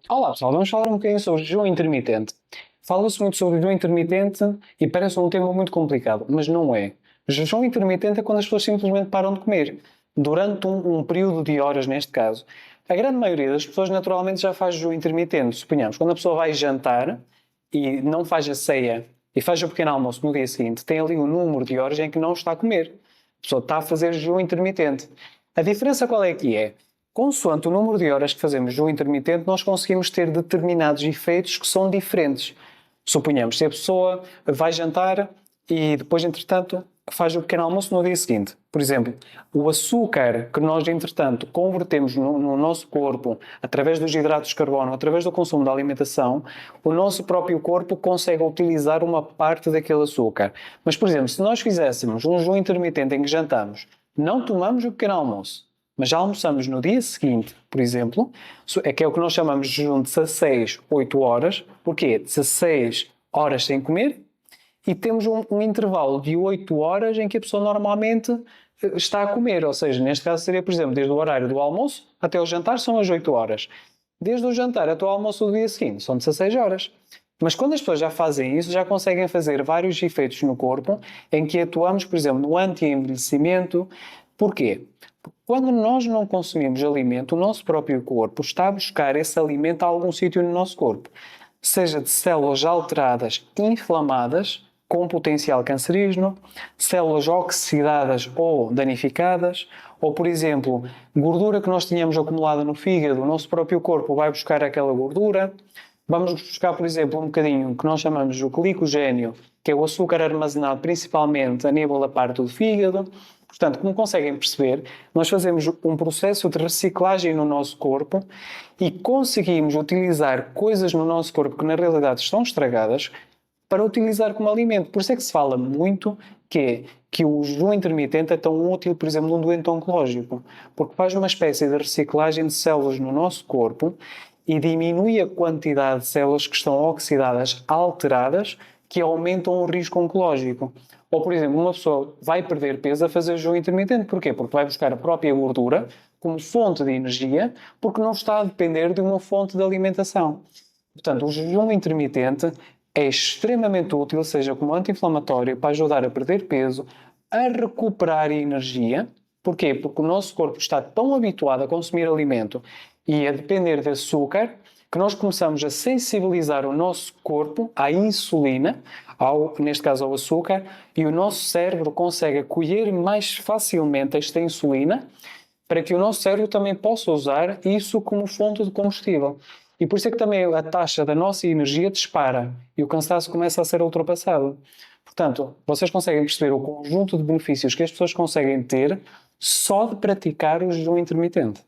Olá pessoal, vamos falar um bocadinho sobre jejum intermitente. Fala-se muito sobre jejum intermitente e parece um tema muito complicado, mas não é. Jejum intermitente é quando as pessoas simplesmente param de comer, durante um período de horas neste caso. A grande maioria das pessoas naturalmente já faz jejum intermitente. Suponhamos, quando a pessoa vai jantar e não faz a ceia e faz o pequeno almoço no dia seguinte, tem ali um número de horas em que não está a comer. A pessoa está a fazer jejum intermitente. A diferença qual é que é? Consoante o número de horas que fazemos jejum intermitente, nós conseguimos ter determinados efeitos que são diferentes. Suponhamos, se a pessoa vai jantar e depois, entretanto, faz o pequeno almoço no dia seguinte. Por exemplo, o açúcar que nós, entretanto, convertemos no nosso corpo através dos hidratos de carbono, através do consumo da alimentação, o nosso próprio corpo consegue utilizar uma parte daquele açúcar. Mas, por exemplo, se nós fizéssemos um jejum intermitente em que jantamos, não tomamos o pequeno almoço, mas já almoçamos no dia seguinte, por exemplo, é que é o que nós chamamos de jejum de 16, 8 horas. Porquê? 16 horas sem comer e temos um intervalo de 8 horas em que a pessoa normalmente está a comer. Ou seja, neste caso seria, por exemplo, desde o horário do almoço até o jantar são as 8 horas. Desde o jantar até o almoço do dia seguinte são 16 horas. Mas quando as pessoas já fazem isso, já conseguem fazer vários efeitos no corpo em que atuamos, por exemplo, no anti-envelhecimento. Porquê? Quando nós não consumimos alimento, o nosso próprio corpo está a buscar esse alimento a algum sítio no nosso corpo. Seja de células alteradas, inflamadas, com potencial cancerígeno, células oxidadas ou danificadas, ou, por exemplo, gordura que nós tínhamos acumulada no fígado, o nosso próprio corpo vai buscar aquela gordura. Vamos buscar, por exemplo, um bocadinho que nós chamamos de glicogênio, que é o açúcar armazenado principalmente a nível da parte do fígado. Portanto, como conseguem perceber, nós fazemos um processo de reciclagem no nosso corpo e conseguimos utilizar coisas no nosso corpo que na realidade estão estragadas para utilizar como alimento. Por isso é que se fala muito que o jejum intermitente é tão útil, por exemplo, num doente oncológico, porque faz uma espécie de reciclagem de células no nosso corpo e diminui a quantidade de células que estão oxidadas, alteradas, que aumentam o risco oncológico. Ou, por exemplo, uma pessoa vai perder peso a fazer jejum intermitente. Porquê? Porque vai buscar a própria gordura como fonte de energia, porque não está a depender de uma fonte de alimentação. Portanto, o jejum intermitente é extremamente útil, seja como anti-inflamatório, para ajudar a perder peso, a recuperar energia. Porquê? Porque o nosso corpo está tão habituado a consumir alimento e a depender de açúcar, que nós começamos a sensibilizar o nosso corpo à insulina, neste caso ao açúcar, e o nosso cérebro consegue acolher mais facilmente esta insulina para que o nosso cérebro também possa usar isso como fonte de combustível. E por isso é que também a taxa da nossa energia dispara e o cansaço começa a ser ultrapassado. Portanto, vocês conseguem perceber o conjunto de benefícios que as pessoas conseguem ter só de praticar o jejum intermitente.